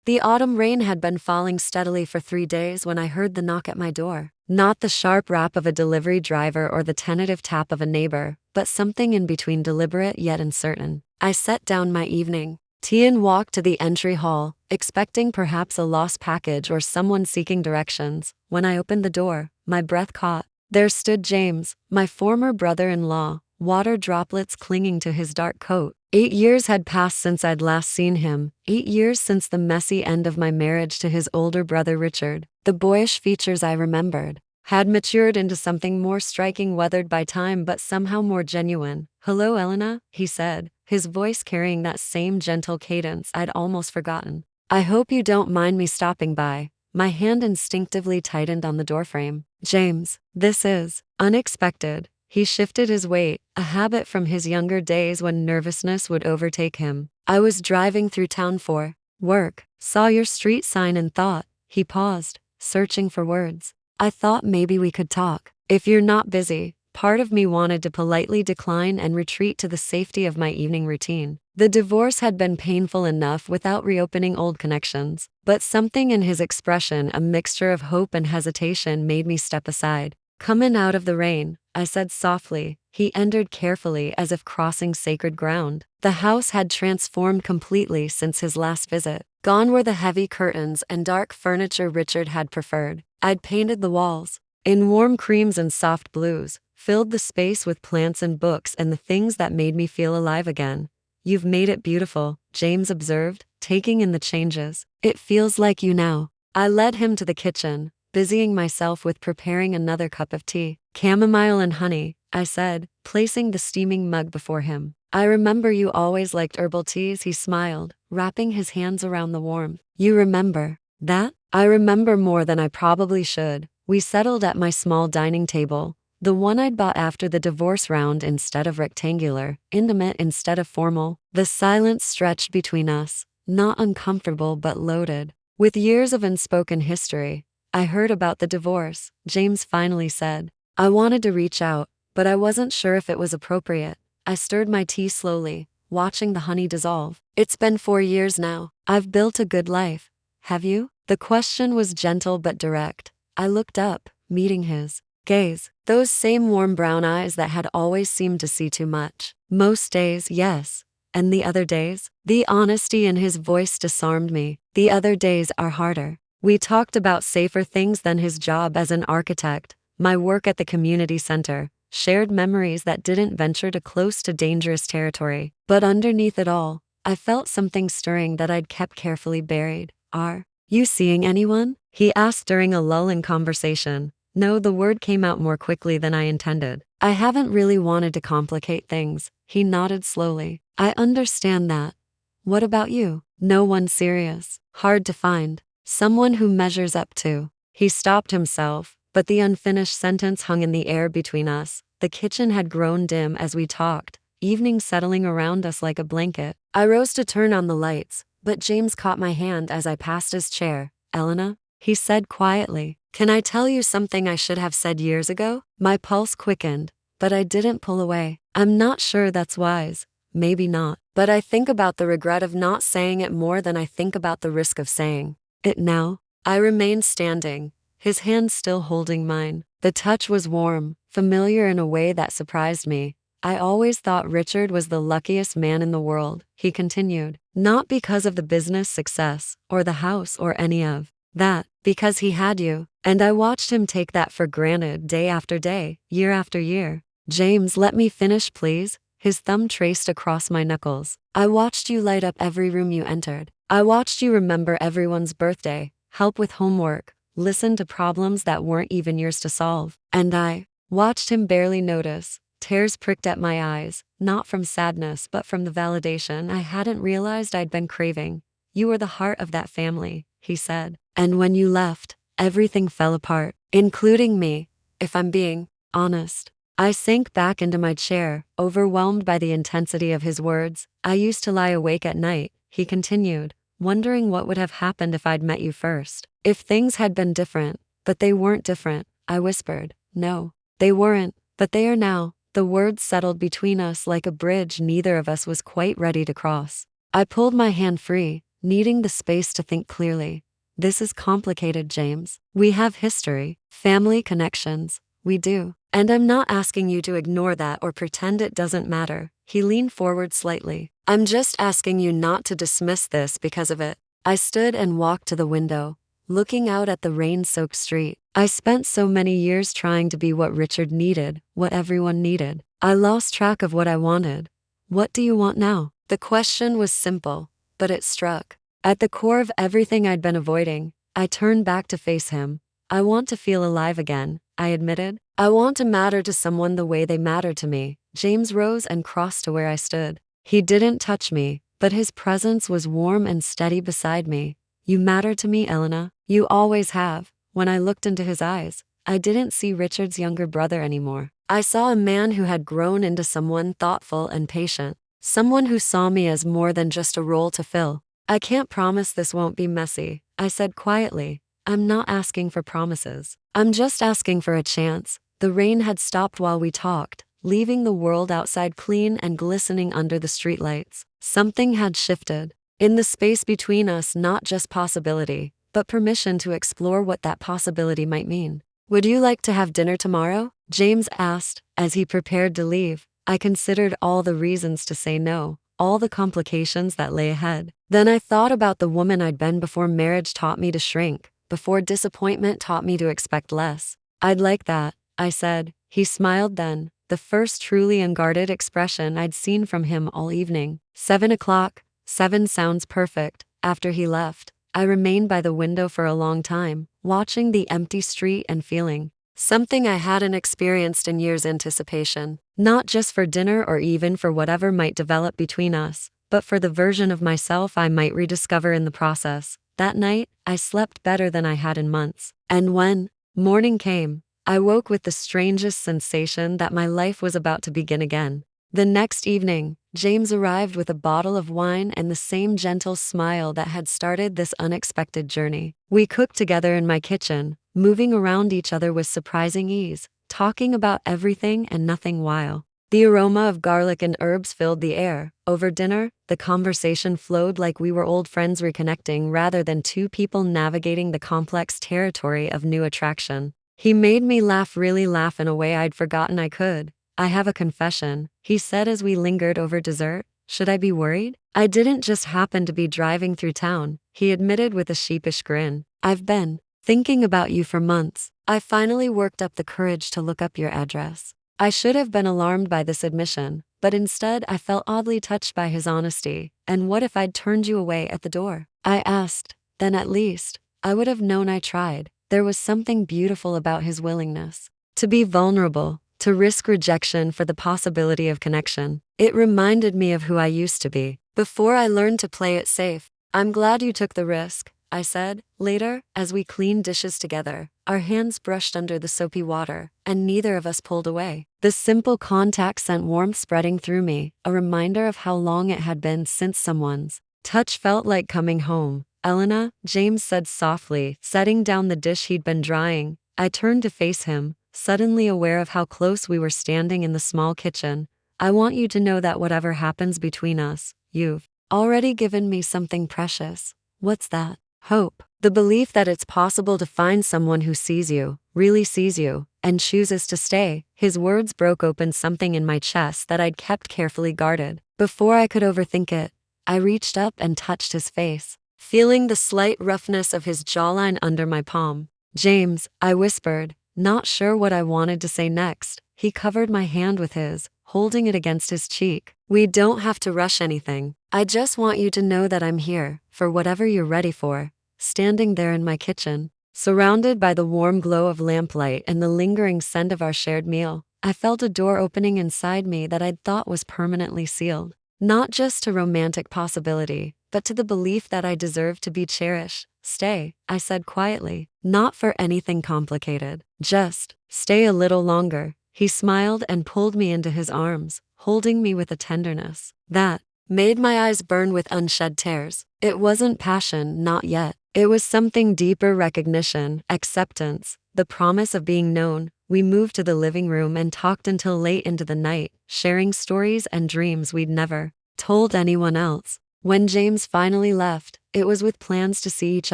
The autumn rain had been falling steadily for 3 days when I heard the knock at my door. Not the sharp rap of a delivery driver or the tentative tap of a neighbor, but something in between, deliberate yet uncertain. I set down my evening tea and walked to the entry hall, expecting perhaps a lost package or someone seeking directions. When I opened the door, my breath caught. There stood James, my former brother-in-law, water droplets clinging to his dark coat. 8 years had passed since I'd last seen him, 8 years since the messy end of my marriage to his older brother Richard. The boyish features I remembered had matured into something more striking, weathered by time but somehow more genuine. "Hello, Elena," he said, his voice carrying that same gentle cadence I'd almost forgotten. "I hope you don't mind me stopping by." My hand instinctively tightened on the doorframe. "James, this is unexpected." He shifted his weight, a habit from his younger days when nervousness would overtake him. "I was driving through town for work, saw your street sign and thought." He paused, searching for words. "I thought maybe we could talk. If you're not busy." Part of me wanted to politely decline and retreat to the safety of my evening routine. The divorce had been painful enough without reopening old connections, but something in his expression, a mixture of hope and hesitation, made me step aside. "Comin' out of the rain," I said softly. He entered carefully, as if crossing sacred ground. The house had transformed completely since his last visit. Gone were the heavy curtains and dark furniture Richard had preferred. I'd painted the walls in warm creams and soft blues, filled the space with plants and books and the things that made me feel alive again. "You've made it beautiful," James observed, taking in the changes. "It feels like you now." I led him to the kitchen, busying myself with preparing another cup of tea. "Chamomile and honey," I said, placing the steaming mug before him. "I remember you always liked herbal teas," he smiled, wrapping his hands around the warmth. "You remember that?" "I remember more than I probably should." We settled at my small dining table, the one I'd bought after the divorce, round instead of rectangular, intimate instead of formal. The silence stretched between us, not uncomfortable but loaded with years of unspoken history. "I heard about the divorce," James finally said. "I wanted to reach out, but I wasn't sure if it was appropriate." I stirred my tea slowly, watching the honey dissolve. "It's been 4 years now. I've built a good life. Have you?" The question was gentle but direct. I looked up, meeting his gaze, those same warm brown eyes that had always seemed to see too much. "Most days, yes. And the other days?" The honesty in his voice disarmed me. "The other days are harder." We talked about safer things than his job as an architect, my work at the community center, shared memories that didn't venture too close to dangerous territory. But underneath it all, I felt something stirring that I'd kept carefully buried. "Are you seeing anyone?" he asked during a lull in conversation. No, the word came out more quickly than I intended. "I haven't really wanted to complicate things." He nodded slowly. "I understand that. What about you?" "No one serious. Hard to find. Someone who measures up to." He stopped himself, but the unfinished sentence hung in the air between us. The kitchen had grown dim as we talked, evening settling around us like a blanket. I rose to turn on the lights, but James caught my hand as I passed his chair. "Elena," he said quietly, "can I tell you something I should have said years ago?" My pulse quickened, but I didn't pull away. "I'm not sure that's wise." "Maybe not. But I think about the regret of not saying it more than I think about the risk of saying it now." I remained standing, his hand still holding mine. The touch was warm, familiar in a way that surprised me. "I always thought Richard was the luckiest man in the world," he continued. "Not because of the business success, or the house, or any of that, because he had you. And I watched him take that for granted day after day, year after year." "James, let me finish, please." His thumb traced across my knuckles. "I watched you light up every room you entered. I watched you remember everyone's birthday, help with homework, listen to problems that weren't even yours to solve. And I watched him barely notice." Tears pricked at my eyes, not from sadness but from the validation I hadn't realized I'd been craving. "You were the heart of that family," he said. "And when you left, everything fell apart, including me, if I'm being honest." I sank back into my chair, overwhelmed by the intensity of his words. "I used to lie awake at night," he continued, "wondering what would have happened if I'd met you first. If things had been different." "But they weren't different," I whispered. "No, they weren't, but they are now." The words settled between us like a bridge neither of us was quite ready to cross. I pulled my hand free, needing the space to think clearly. This is complicated, James. We have history, family connections. We do. And I'm not asking you to ignore that or pretend it doesn't matter. He leaned forward slightly. I'm just asking you not to dismiss this because of it. I stood and walked to the window, looking out at the rain-soaked street. I spent so many years trying to be what Richard needed, what everyone needed. I lost track of what I wanted. What do you want now? The question was simple, but it struck. At the core of everything I'd been avoiding, I turned back to face him. I want to feel alive again, I admitted. I want to matter to someone the way they matter to me. James rose and crossed to where I stood. He didn't touch me, but his presence was warm and steady beside me. You matter to me, Elena. You always have. When I looked into his eyes, I didn't see Richard's younger brother anymore. I saw a man who had grown into someone thoughtful and patient. Someone who saw me as more than just a role to fill. I can't promise this won't be messy, I said quietly. I'm not asking for promises. I'm just asking for a chance. The rain had stopped while we talked, leaving the world outside clean and glistening under the streetlights. Something had shifted. In the space between us, not just possibility, but permission to explore what that possibility might mean. Would you like to have dinner tomorrow? James asked, as he prepared to leave. I considered all the reasons to say no, all the complications that lay ahead. Then I thought about the woman I'd been before marriage taught me to shrink, before disappointment taught me to expect less. I'd like that, I said. He smiled then, the first truly unguarded expression I'd seen from him all evening. 7 o'clock. 7 sounds perfect. After he left, I remained by the window for a long time, watching the empty street and feeling something I hadn't experienced in years' anticipation. Not just for dinner or even for whatever might develop between us, but for the version of myself I might rediscover in the process. That night, I slept better than I had in months. And when morning came, I woke with the strangest sensation that my life was about to begin again. The next evening, James arrived with a bottle of wine and the same gentle smile that had started this unexpected journey. We cooked together in my kitchen, moving around each other with surprising ease, talking about everything and nothing while the aroma of garlic and herbs filled the air. Over dinner, the conversation flowed like we were old friends reconnecting rather than two people navigating the complex territory of new attraction. He made me really laugh in a way I'd forgotten I could. I have a confession, he said as we lingered over dessert. Should I be worried? I didn't just happen to be driving through town, he admitted with a sheepish grin. I've been thinking about you for months. I finally worked up the courage to look up your address. I should have been alarmed by this admission, but instead I felt oddly touched by his honesty. And what if I'd turned you away at the door? I asked. Then at least, I would have known I tried. There was something beautiful about his willingness to be vulnerable, to risk rejection for the possibility of connection. It reminded me of who I used to be, before I learned to play it safe. I'm glad you took the risk, I said. Later, as we cleaned dishes together, our hands brushed under the soapy water, and neither of us pulled away. The simple contact sent warmth spreading through me, a reminder of how long it had been since someone's touch felt like coming home. Elena, James said softly, setting down the dish he'd been drying. I turned to face him, suddenly aware of how close we were standing in the small kitchen. I want you to know that whatever happens between us, you've already given me something precious. What's that? Hope. The belief that it's possible to find someone who sees you, really sees you, and chooses to stay. His words broke open something in my chest that I'd kept carefully guarded. Before I could overthink it, I reached up and touched his face, feeling the slight roughness of his jawline under my palm. James, I whispered, not sure what I wanted to say next. He covered my hand with his, holding it against his cheek. We don't have to rush anything. I just want you to know that I'm here, for whatever you're ready for. Standing there in my kitchen, surrounded by the warm glow of lamplight and the lingering scent of our shared meal, I felt a door opening inside me that I'd thought was permanently sealed. Not just to romantic possibility, but to the belief that I deserved to be cherished. Stay, I said quietly, not for anything complicated. Just stay a little longer. He smiled and pulled me into his arms, holding me with a tenderness that made my eyes burn with unshed tears. It wasn't passion, not yet. It was something deeper: recognition, acceptance, the promise of being known. We moved to the living room and talked until late into the night, sharing stories and dreams we'd never told anyone else. When James finally left, It was with plans to see each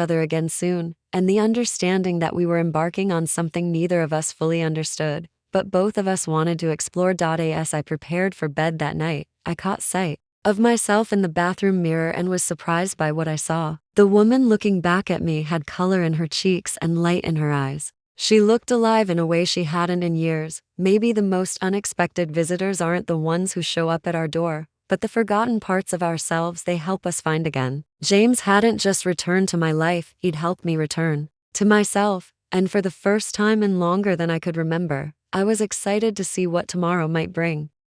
other again soon, and the understanding that we were embarking on something neither of us fully understood, but both of us wanted to explore. As I prepared for bed that night, I caught sight of myself in the bathroom mirror and was surprised by what I saw. The woman looking back at me had color in her cheeks and light in her eyes. She looked alive in a way she hadn't in years. Maybe the most unexpected visitors aren't the ones who show up at our door, but the forgotten parts of ourselves they help us find again. James hadn't just returned to my life, he'd helped me return to myself, and for the first time in longer than I could remember, I was excited to see what tomorrow might bring.